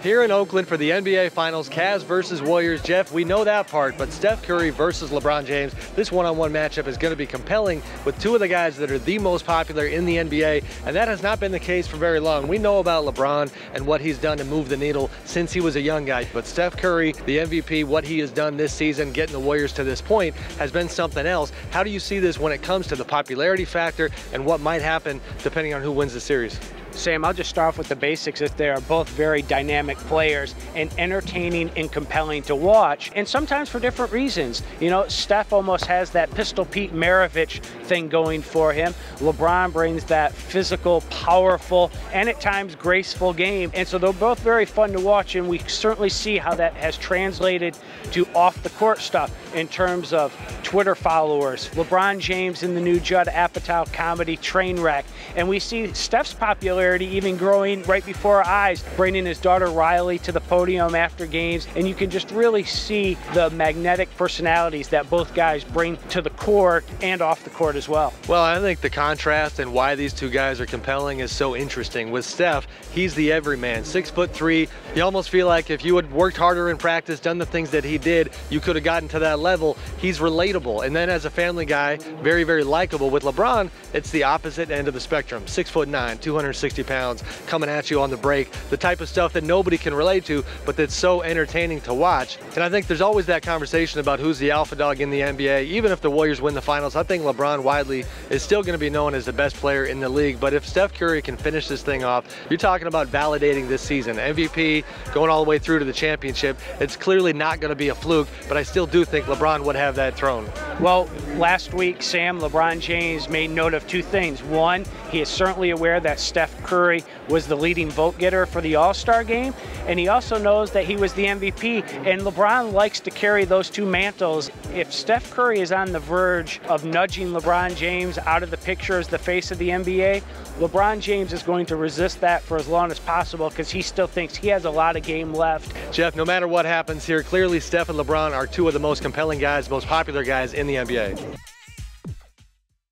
Here in Oakland for the NBA Finals, Cavs versus Warriors. Jeff, we know that part, but Steph Curry versus LeBron James, this one-on-one matchup is going to be compelling with two of the guys that are the most popular in the NBA, and that has not been the case for very long. We know about LeBron and what he's done to move the needle since he was a young guy, but Steph Curry, the MVP, what he has done this season, getting the Warriors to this point, has been something else. How do you see this when it comes to the popularity factor and what might happen depending on who wins the series? Sam, I'll just start off with the basics that they are both very dynamic players and entertaining and compelling to watch, and sometimes for different reasons. You know, Steph almost has that Pistol Pete Maravich thing going for him. LeBron brings that physical, powerful, and at times graceful game, and so they're both very fun to watch, and we certainly see how that has translated to off-the-court stuff in terms of Twitter followers, LeBron James in the new Judd Apatow comedy Trainwreck, and we see Steph's popularity even growing right before our eyes, bringing his daughter Riley to the podium after games, and you can just really see the magnetic personalities that both guys bring to the court and off the court as well. Well, I think the contrast and why these two guys are compelling is so interesting. With Steph, he's the everyman, 6'3". You almost feel like if you had worked harder in practice, done the things that he did, you could have gotten to that level. He's relatable, and then as a family guy, very, very likable. With LeBron, it's the opposite end of the spectrum, 6'9", 260 pounds, coming at you on the break, the type of stuff that nobody can relate to, but that's so entertaining to watch. And I think there's always that conversation about who's the alpha dog in the NBA. Even if the Warriors win the finals, I think LeBron widely is still going to be known as the best player in the league. But if Steph Curry can finish this thing off, you're talking about validating this season. MVP, going all the way through to the championship. It's clearly not going to be a fluke, but I still do think LeBron would have that throne. Well, last week, Sam, LeBron James made note of two things. One, he is certainly aware that Steph Curry was the leading vote getter for the All-Star game, and he also knows that he was the MVP, and LeBron likes to carry those two mantles. If Steph Curry is on the verge of nudging LeBron James out of the picture as the face of the NBA, LeBron James is going to resist that for as long as possible because he still thinks he has a lot of game left. Jeff, no matter what happens here, clearly Steph and LeBron are two of the most compelling guys, most popular guys in the NBA.